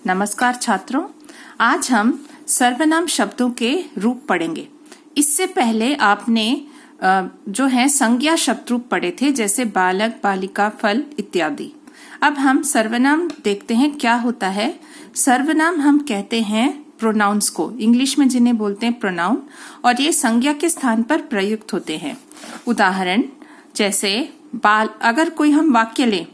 नमस्कार छात्रों, आज हम सर्वनाम शब्दों के रूप पढ़ेंगे। इससे पहले आपने जो है संज्ञा शब्द रूप पढ़े थे, जैसे बालक, बालिका, फल इत्यादि। अब हम सर्वनाम देखते हैं क्या होता है। सर्वनाम हम कहते हैं प्रोनाउंस को, इंग्लिश में जिन्हें बोलते हैं प्रोनाउन, और ये संज्ञा के स्थान पर प्रयुक्त होते हैं। उदाहरण जैसे अगर कोई हम वाक्य लें,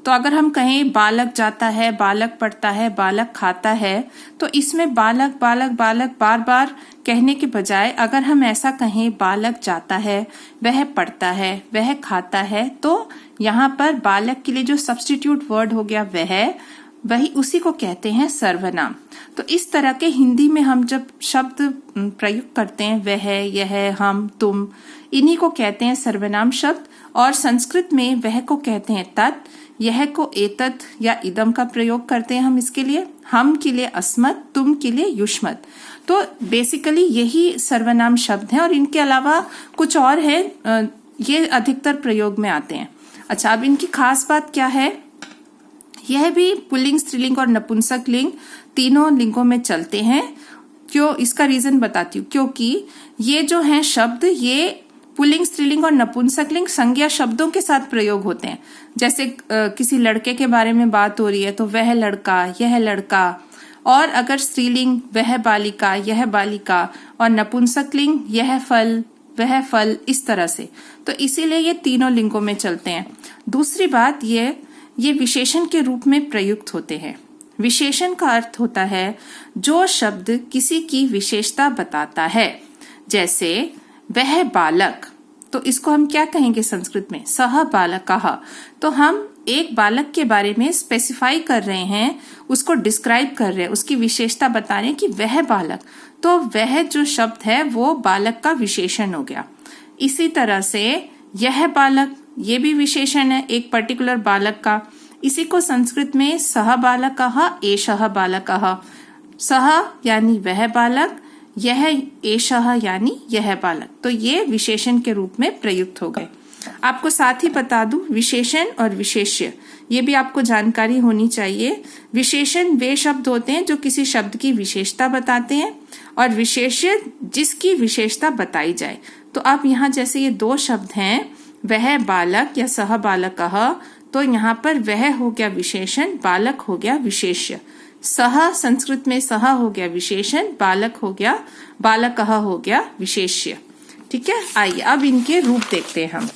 तो अगर हम कहें बालक जाता है, बालक पढ़ता है, बालक खाता है, तो इसमें बालक बालक बालक बार बार कहने के बजाय अगर हम ऐसा कहें बालक जाता है, वह पढ़ता है, वह खाता है, तो यहाँ पर बालक के लिए जो सब्स्टिट्यूट वर्ड हो गया वही उसी को कहते हैं सर्वनाम। तो इस तरह के हिंदी में हम जब शब्द प्रयुक्त करते हैं, वह, यह, हम, तुम, इन्हीं को कहते हैं सर्वनाम शब्द। और संस्कृत में वह को कहते हैं तत्, यह को एतत् या इदम का प्रयोग करते हैं हम इसके लिए, हम के लिए अस्मत्, तुम के लिए युष्मत्। तो बेसिकली यही सर्वनाम शब्द हैं और इनके अलावा कुछ और है, ये अधिकतर प्रयोग में आते हैं। अच्छा, अब इनकी खास बात क्या है, यह भी पुल्लिंग, स्त्रीलिंग और नपुंसक लिंग तीनों लिंगों में चलते हैं। क्यों, इसका रीजन बताती हूँ। क्योंकि ये जो है शब्द, ये पुल्लिंग, स्त्रीलिंग और नपुंसक लिंग संज्ञा शब्दों के साथ प्रयोग होते हैं। जैसे किसी लड़के के बारे में बात हो रही है तो वह लड़का, यह लड़का, और अगर स्त्रीलिंग वह बालिका, यह बालिका, और नपुंसक लिंग यह फल, वह फल, इस तरह से। तो इसीलिए ये तीनों लिंगों में चलते हैं। दूसरी बात, ये विशेषण के रूप में प्रयुक्त होते हैं। विशेषण का अर्थ होता है जो शब्द किसी की विशेषता बताता है। जैसे वह बालक, तो इसको हम क्या कहेंगे संस्कृत में, सह बालकः। तो हम एक बालक के बारे में स्पेसिफाई कर रहे हैं, उसको डिस्क्राइब कर रहे हैं, उसकी विशेषता बता रहे हैं कि वह बालक। तो वह जो शब्द है वो बालक का विशेषण हो गया। इसी तरह से यह बालक, ये भी विशेषण है एक पर्टिकुलर बालक का। इसी को संस्कृत में सह बालकः, एषः बालकः। सह यानी वह बालक, यह एषः यानी यह बालक। तो ये विशेषण के रूप में प्रयुक्त हो गए। आपको साथ ही बता दूं, विशेषण और विशेष्य, ये भी आपको जानकारी होनी चाहिए। विशेषण वे शब्द होते हैं जो किसी शब्द की विशेषता बताते हैं, और विशेष्य जिसकी विशेषता बताई जाए। तो अब यहाँ जैसे ये दो शब्द हैं, वह बालक या सह बालकः, तो यहाँ पर वह हो गया विशेषण, बालक हो गया विशेष्य। सह संस्कृत में सह हो गया विशेषण, बालक हो गया, बालकः हो गया विशेष्य। ठीक है, आइए अब इनके रूप देखते हैं हम।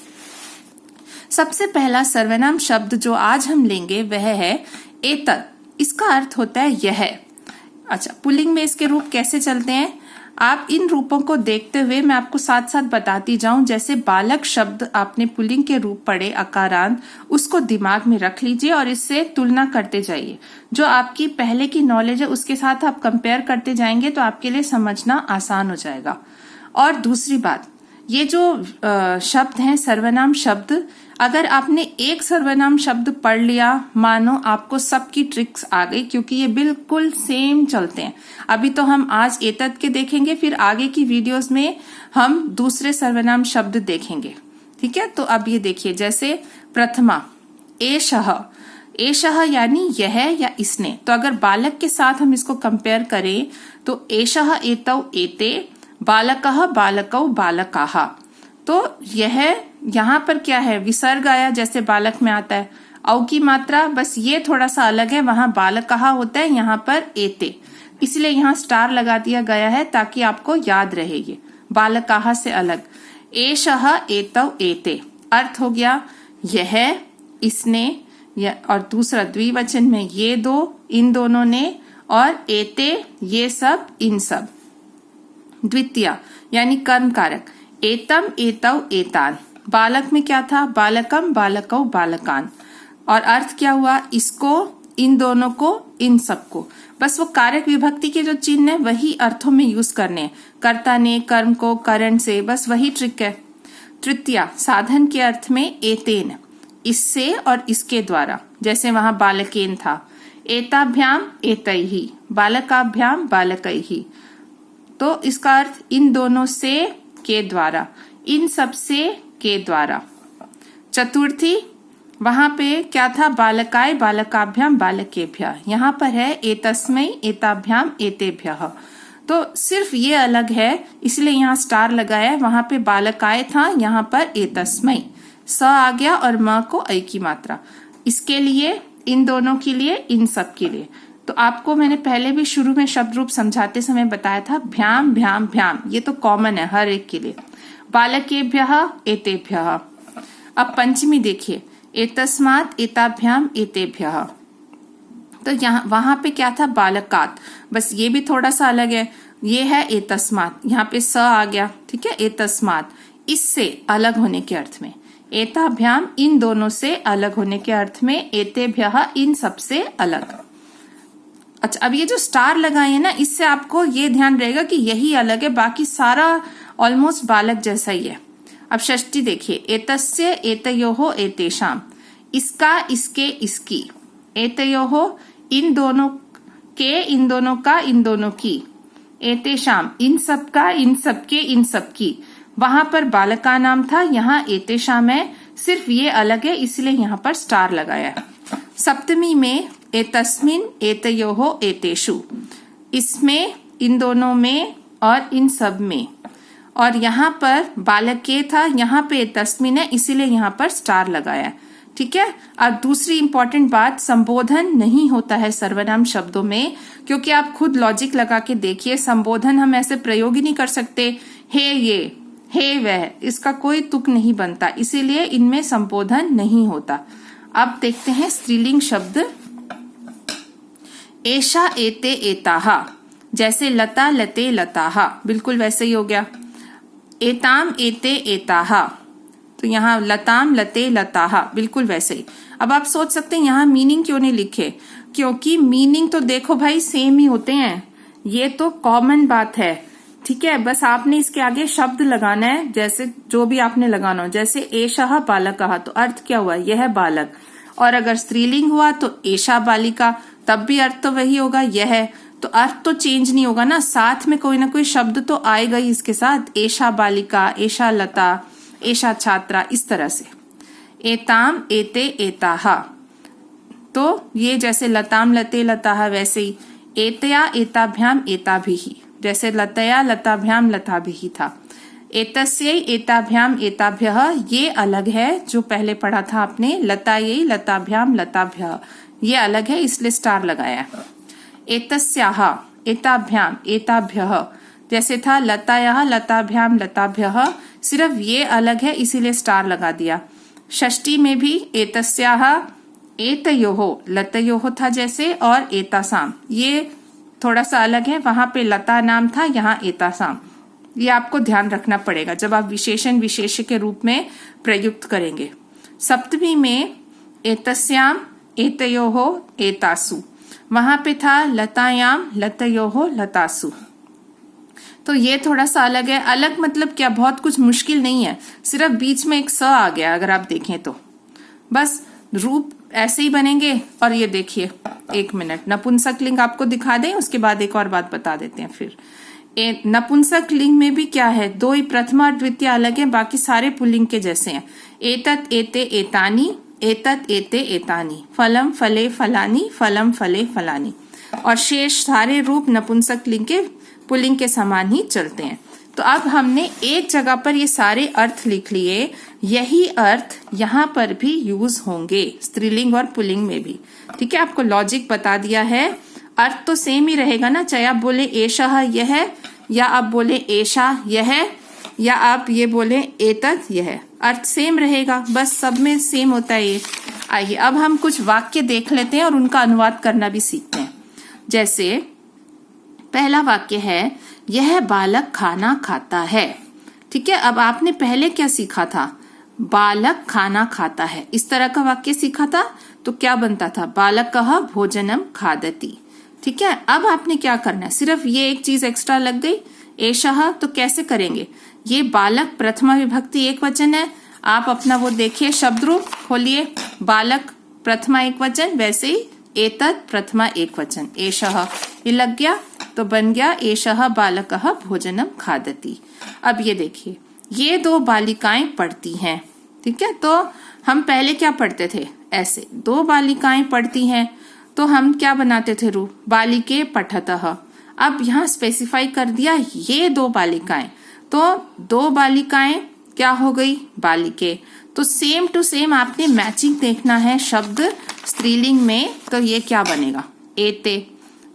सबसे पहला सर्वनाम शब्द जो आज हम लेंगे वह है एतत्। इसका अर्थ होता है यह। अच्छा, पुल्लिंग में इसके रूप कैसे चलते हैं, आप इन रूपों को देखते हुए मैं आपको साथ साथ बताती जाऊं। जैसे बालक शब्द आपने पुल्लिंग के रूप पढ़े अकारांत, उसको दिमाग में रख लीजिए और इससे तुलना करते जाइए। जो आपकी पहले की नॉलेज है उसके साथ आप कंपेयर करते जाएंगे तो आपके लिए समझना आसान हो जाएगा। और दूसरी बात, ये जो शब्द हैं सर्वनाम शब्द, अगर आपने एक सर्वनाम शब्द पढ़ लिया, मानो आपको सबकी ट्रिक्स आ गई, क्योंकि ये बिल्कुल सेम चलते हैं। अभी तो हम आज एतत् के देखेंगे, फिर आगे की वीडियोस में हम दूसरे सर्वनाम शब्द देखेंगे। ठीक है, तो अब ये देखिए, जैसे प्रथमा एषः, एषः यानी यह या इसने। तो अगर बालक के साथ हम इसको कंपेयर करें तो एषः एतौ एते, बालकः बालकौ बालकाः। तो यह यहाँ पर क्या है, विसर्ग आया जैसे बालक में आता है। औ की मात्रा बस ये थोड़ा सा अलग है, वहां बालकः होता है, यहाँ पर एते, इसलिए यहाँ स्टार लगा दिया गया है ताकि आपको याद रहे ये बालकाः से अलग। एषः एतौ एते, अर्थ हो गया यह, इसने, और दूसरा द्विवचन में ये दो, इन दोनों ने, और एते ये सब, इन सब। द्वितीय यानी कर्म कारक, एतम एतौ एतान। बालक में क्या था, बालकम बालकौ बालकान। और अर्थ क्या हुआ, इसको, इन दोनों को, इन सबको। बस वो कारक विभक्ति के जो चिन्ह है वही अर्थों में यूज करने हैं, कर्ता ने कर्म को करण से, बस वही ट्रिक है। तृतीया साधन के अर्थ में एतेन, इससे और इसके द्वारा, जैसे वहां बालकेन था। एताभ्याम एतैहि, बालकाभ्याम बालकैहि। तो इसका अर्थ इन दोनों से, के द्वारा, इन सब से, के द्वारा। चतुर्थी वहां पे क्या था, बालकाय बालकाभ्याम बालकेभ्यः, यहाँ पर है एतस्मै एताभ्याम एतेभ्यः। तो सिर्फ ये अलग है इसलिए यहाँ स्टार लगाया है। वहां पे बालकाय था, यहाँ पर एतस्मै, स आ गया और म को ऐ की मात्रा। इसके लिए, इन दोनों के लिए, इन सब के लिए। तो आपको मैंने पहले भी शुरू में शब्द रूप समझाते समय बताया था, भ्याम भ्याम भ्याम, ये तो कॉमन है हर एक के लिए। बालकेभ्यः एतेभ्यः। अब पंचमी देखिए, एतस्मात् एताभ्याम एतेभ्यः। तो यहाँ वहां पे क्या था, बालकात, बस ये भी थोड़ा सा अलग है। ये है एतस्मात्, यहाँ पे स आ गया, ठीक है, एतस्मात्, इससे अलग होने के अर्थ में। एताभ्याम, इन दोनों से अलग होने के अर्थ में। एतेभ्यः, इन सबसे अलग। अच्छा, अब ये जो स्टार लगाए है ना, इससे आपको ये ध्यान रहेगा कि यही अलग है, बाकी सारा ऑलमोस्ट बालक जैसा ही है। अब षष्ठी देखिए, एतस्य एतयोः एतेषाम, इसका, इसके, इसकी। एतयोः, इन दोनों के, इन दोनों का, इन दोनों की। एतेषाम, इन सब का, इन सबके, इन सबकी। वहां पर बालक का नाम था, यहाँ एतेषाम है, सिर्फ ये अलग है इसलिए यहाँ पर स्टार लगाया है। सप्तमी में एतस्मिन एतयोः एतेषु, इसमें, इन दोनों में और इन सब में। और यहाँ पर बालके था, यहाँ पे एतस्मिन है इसीलिए यहाँ पर स्टार लगाया, ठीक है। और दूसरी इंपॉर्टेंट बात, संबोधन नहीं होता है सर्वनाम शब्दों में, क्योंकि आप खुद लॉजिक लगा के देखिए, संबोधन हम ऐसे प्रयोग ही नहीं कर सकते, हे ये, हे वह, इसका कोई तुक नहीं बनता, इसीलिए इनमें संबोधन नहीं होता। अब देखते हैं स्त्रीलिंग शब्द। एषा एते एताः, जैसे लता लते लताः, बिल्कुल वैसे ही हो गया। एताम एते एताः, तो यहाँ लताम लते लताः, बिल्कुल वैसे ही। अब आप सोच सकते हैं यहाँ मीनिंग क्यों नहीं लिखे, क्योंकि मीनिंग तो देखो भाई सेम ही होते हैं, ये तो कॉमन बात है, ठीक है। बस आपने इसके आगे शब्द लगाना है, जैसे जो भी आपने लगाना हो। जैसे एषः बालकः, तो अर्थ क्या हुआ, यह बालक। और अगर स्त्रीलिंग हुआ तो एषा बालिका, तब भी अर्थ तो वही होगा, यह। तो अर्थ तो चेंज नहीं होगा ना, साथ में कोई ना कोई शब्द तो आएगा ही इसके साथ। एषा बालिका, एषा लता, एषा छात्रा, इस तरह से। एताम एते एताः, तो ये जैसे लताम लते लताः वैसे ही। एतया एताभ्याम एताभिः, जैसे लतया लताभ्याम लताभिः था। एतस्यै एताभ्याम एताभ्यः, ये अलग है, जो पहले पढ़ा था आपने, लतायै लताभ्याम लताभ्यः, ये अलग है इसलिए स्टार लगाया। एतस्याः एताभ्याम एताभ्यः, जैसे था लतायाः लताभ्याम लताभ्यः, सिर्फ ये अलग है इसीलिए स्टार लगा दिया। षष्ठी में भी एतस्याः एतयोः, लतयोः था जैसे, और एतासाम, ये थोड़ा सा अलग है, वहां पे लता नाम था, यहाँ एतासाम। ये आपको ध्यान रखना पड़ेगा जब आप विशेषण विशेष्य के रूप में प्रयुक्त करेंगे। सप्तमी में एतस्याम एतयोः एतासु, वहां पे था लतायाम लतयोः लतासु, तो ये थोड़ा सा अलग है। अलग मतलब क्या, बहुत कुछ मुश्किल नहीं है, सिर्फ बीच में एक स आ गया, अगर आप देखें तो बस रूप ऐसे ही बनेंगे। और ये देखिए, एक मिनट, नपुंसक लिंग आपको दिखा दें, उसके बाद एक और बात बता देते हैं फिर। नपुंसक लिंग में भी क्या है, दो ही, प्रथमा और द्वितीय अलग है, बाकी सारे पुल्लिंग के जैसे हैं। एतत एते एतानी, एतत एते एतानी, फलम फले फलानी, फलम फले फलानी। और शेष सारे रूप नपुंसक लिंग के पुल्लिंग के समान ही चलते हैं। तो अब हमने एक जगह पर ये सारे अर्थ लिख लिए, यही अर्थ यहाँ पर भी यूज होंगे, स्त्रीलिंग और पुल्लिंग में भी, ठीक है। आपको लॉजिक बता दिया है, अर्थ तो सेम ही रहेगा ना, चाहे आप बोले एषः यह, या आप बोले एषा यह, या आप ये बोले एतत् यह, अर्थ सेम रहेगा, बस सब में सेम होता है ये। आइए अब हम कुछ वाक्य देख लेते हैं और उनका अनुवाद करना भी सीखते हैं। जैसे पहला वाक्य है, यह बालक खाना खाता है, ठीक है। अब आपने पहले क्या सीखा था, बालक खाना खाता है, इस तरह का वाक्य सीखा था, तो क्या बनता था, बालकः भोजनम खादति, ठीक है। अब आपने क्या करना है, सिर्फ ये एक चीज एक्स्ट्रा लग गई, एषः, तो कैसे करेंगे, ये बालक प्रथमा विभक्ति एक वचन है, आप अपना वो देखिए शब्द रूप खोलिए, बालक प्रथमा एक वचन, वैसे ही एतत् प्रथमा एक वचन, एषः, ये लग गया तो बन गया एषः बालकः भोजनम खादति। अब ये देखिए, ये दो बालिकाएं पढ़ती हैं, ठीक है। तो हम पहले क्या पढ़ते थे, ऐसे 2 बालिकाएं पढ़ती हैं तो हम क्या बनाते थे रूप, बालिके पठतः। अब यहाँ स्पेसिफाई कर दिया ये 2 बालिकाएं, तो 2 बालिकाएं क्या हो गई, बालिके। तो सेम टू सेम आपने मैचिंग देखना है शब्द स्त्रीलिंग में, तो ये क्या बनेगा, एते।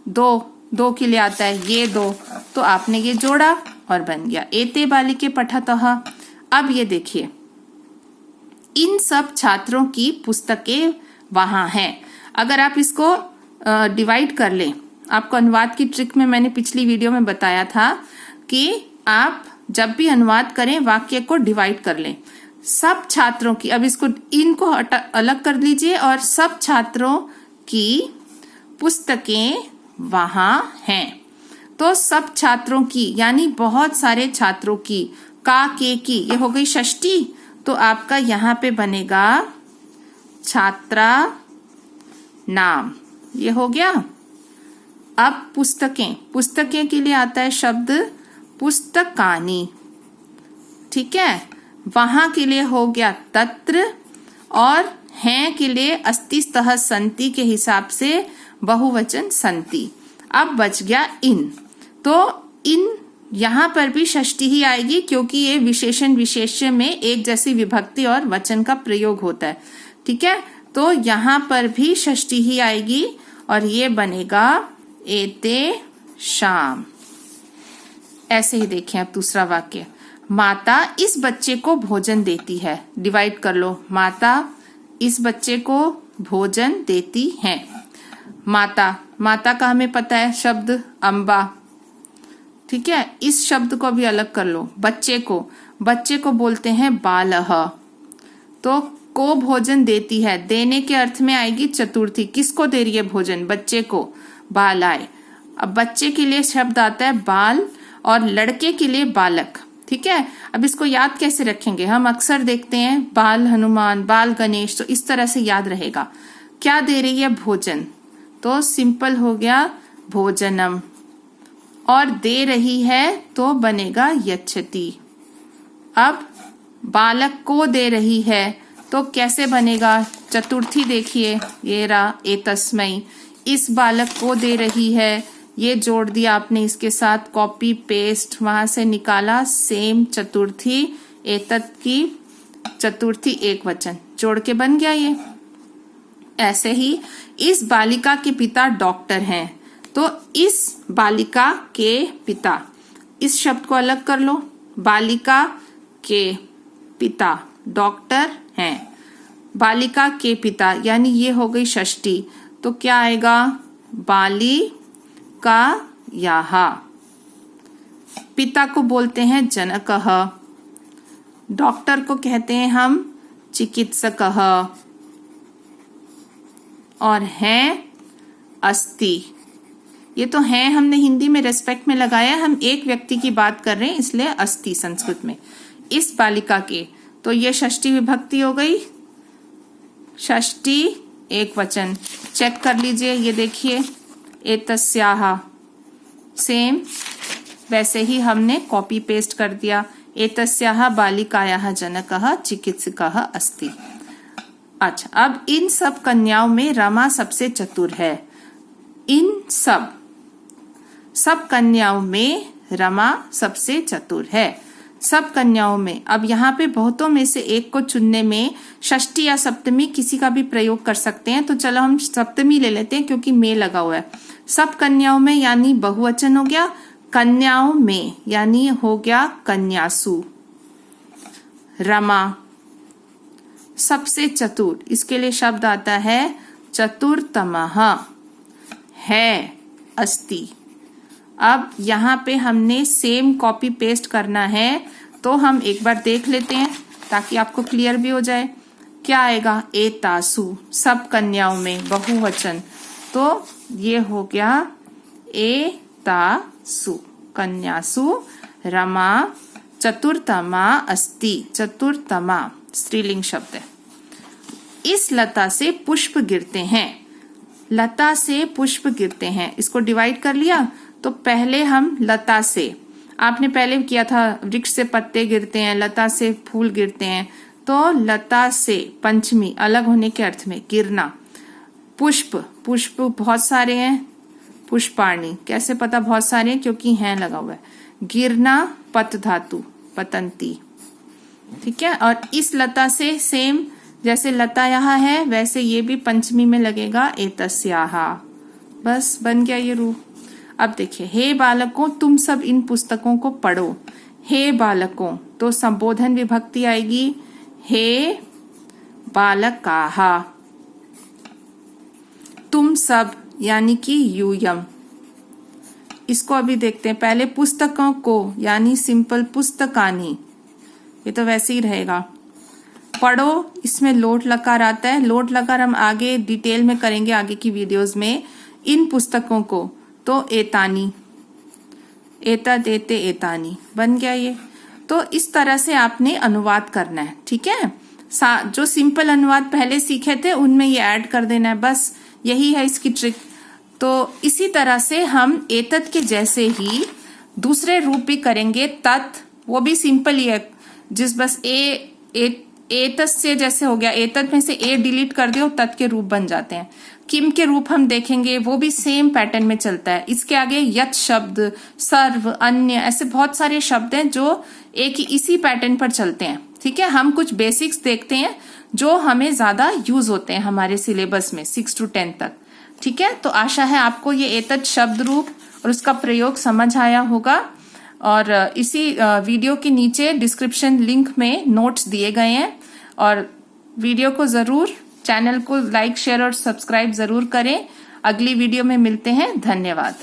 2 के लिए आता है ये 2, तो आपने ये जोड़ा और बन गया एते बालिके पठतः। अब ये देखिए, इन सब छात्रों की पुस्तकें वहां हैं। अगर आप इसको डिवाइड कर लें, आपको अनुवाद की ट्रिक में मैंने पिछली वीडियो में बताया था कि आप जब भी अनुवाद करें वाक्य को डिवाइड कर लें। सब छात्रों की, अब इसको इनको अलग कर लीजिए और सब छात्रों की पुस्तकें वहां हैं। तो सब छात्रों की यानी बहुत सारे छात्रों की, का के की, ये हो गई षष्ठी, तो आपका यहाँ पे बनेगा छात्रा नाम, ये हो गया। अब पुस्तकें, पुस्तकें के लिए आता है शब्द पुस्तकानी, ठीक है। वहां के लिए हो गया तत्र, और हैं के लिए अस्ति स्तः संति के हिसाब से बहुवचन संति। अब बच गया इन, तो इन यहां पर भी षष्ठी ही आएगी क्योंकि ये विशेषण विशेष्य में एक जैसी विभक्ति और वचन का प्रयोग होता है, ठीक है। तो यहां पर भी षष्ठी ही आएगी और ये बनेगा एते शाम। ऐसे ही देखें अब दूसरा वाक्य, माता इस बच्चे को भोजन देती है। डिवाइड कर लो, माता इस बच्चे को भोजन देती है। माता, माता का हमें पता है शब्द अम्बा, ठीक है। इस शब्द को भी अलग कर लो, बच्चे को बोलते हैं बालह। तो को भोजन देती है, देने के अर्थ में आएगी चतुर्थी। किसको दे रही है भोजन, बच्चे को, बालाय। अब बच्चे के लिए शब्द आता है बाल और लड़के के लिए बालक, ठीक है। अब इसको याद कैसे रखेंगे, हम अक्सर देखते हैं बाल हनुमान, बाल गणेश, तो इस तरह से याद रहेगा। क्या दे रही है, भोजन, तो सिंपल हो गया भोजनम, और दे रही है तो बनेगा यच्छति। अब बालक को दे रही है तो कैसे बनेगा, चतुर्थी देखिए, ये रहा एतस्मै, इस बालक को दे रही है, ये जोड़ दिया आपने इसके साथ, कॉपी पेस्ट, वहां से निकाला सेम चतुर्थी, एतत् की चतुर्थी एक वचन, जोड़ के बन गया ये। ऐसे ही इस बालिका के पिता डॉक्टर हैं, तो इस बालिका के पिता, इस शब्द को अलग कर लो, बालिका के पिता डॉक्टर हैं। बालिका के पिता यानी ये हो गई षष्ठी, तो क्या आएगा, बालिका याः। पिता को बोलते हैं जनकः, डॉक्टर को कहते हैं हम चिकित्सकः, और हैं अस्ति। ये तो है हमने हिंदी में रेस्पेक्ट में लगाया, हम एक व्यक्ति की बात कर रहे हैं इसलिए अस्ति संस्कृत में। इस बालिका के, तो ये षष्ठी विभक्ति हो गई, षष्ठी एक वचन। चेक कर लीजिए, ये देखिए एतस्याः, सेम वैसे ही हमने कॉपी पेस्ट कर दिया, एतस्याः बालिकायाः जनकः चिकित्सकः अस्ति। अच्छा, अब इन सब कन्याओं में रमा सबसे चतुर है। इन सब कन्याओं में रमा सबसे चतुर है, सब कन्याओं में। अब यहाँ पे बहुतों में से एक को चुनने में षष्ठी या सप्तमी किसी का भी प्रयोग कर सकते हैं, तो चलो हम सप्तमी ले लेते हैं क्योंकि में लगा हुआ है। सब कन्याओं में यानी बहुवचन हो गया, कन्याओं में यानी हो गया कन्यासु। रमा सबसे चतुर, इसके लिए शब्द आता है चतुरतमः, है अस्ति। अब यहाँ पे हमने सेम कॉपी पेस्ट करना है, तो हम एक बार देख लेते हैं ताकि आपको क्लियर भी हो जाए। क्या आएगा, एतासु, सब कन्याओं में बहुवचन, तो ये हो गया एतासु कन्यासु रमा चतुर्थमा अस्ति। चतुर्थमा स्त्रीलिंग शब्द है। इस लता से पुष्प गिरते हैं, लता से पुष्प गिरते हैं, इसको डिवाइड कर लिया। तो पहले हम लता से, आपने पहले किया था वृक्ष से पत्ते गिरते हैं, लता से फूल गिरते हैं, तो लता से पंचमी अलग होने के अर्थ में गिरना। पुष्प, पुष्प बहुत सारे हैं, पुष्पाणी, कैसे पता बहुत सारे हैं, क्योंकि हैं लगा हुआ है। गिरना पत धातु पतंती, ठीक है। और इस लता से सेम जैसे लता यहाँ है वैसे ये भी पंचमी में लगेगा एतस्याः। बस बन गया ये रूप। अब देखिए, हे बालकों तुम सब इन पुस्तकों को पढ़ो। हे बालकों तो संबोधन विभक्ति आएगी, हे बालकाः। तुम सब यानी कि यूयम, इसको अभी देखते हैं। पहले पुस्तकों को यानी सिंपल पुस्तकानि, ये तो वैसे ही रहेगा। पढ़ो, इसमें लोट लकार आता है। लोट लकार हम आगे डिटेल में करेंगे आगे की वीडियोस में। इन पुस्तकों को तो एतानी, एतद एते एतानी बन गया ये। तो इस तरह से आपने अनुवाद करना है, ठीक है। जो सिंपल अनुवाद पहले सीखे थे उनमें ये ऐड कर देना है, बस यही है इसकी ट्रिक। तो इसी तरह से हम एतत के जैसे ही दूसरे रूप भी करेंगे। तत्, वो भी सिंपल ही है, जिस बस एतत से जैसे हो गया, एतत में से ए डिलीट कर दियो, तत् के रूप बन जाते हैं। किम के रूप हम देखेंगे, वो भी सेम पैटर्न में चलता है। इसके आगे यत शब्द, सर्व, अन्य, ऐसे बहुत सारे शब्द हैं जो एक ही इसी पैटर्न पर चलते हैं, ठीक है। हम कुछ बेसिक्स देखते हैं जो हमें ज्यादा यूज होते हैं हमारे सिलेबस में 6 to 10 तक, ठीक है। तो आशा है आपको ये एतत् शब्द रूप और उसका प्रयोग समझ आया होगा। और इसी वीडियो के नीचे डिस्क्रिप्शन लिंक में नोट्स दिए गए हैं, और वीडियो को जरूर, चैनल को लाइक शेयर और सब्सक्राइब जरूर करें। अगली वीडियो में मिलते हैं। धन्यवाद।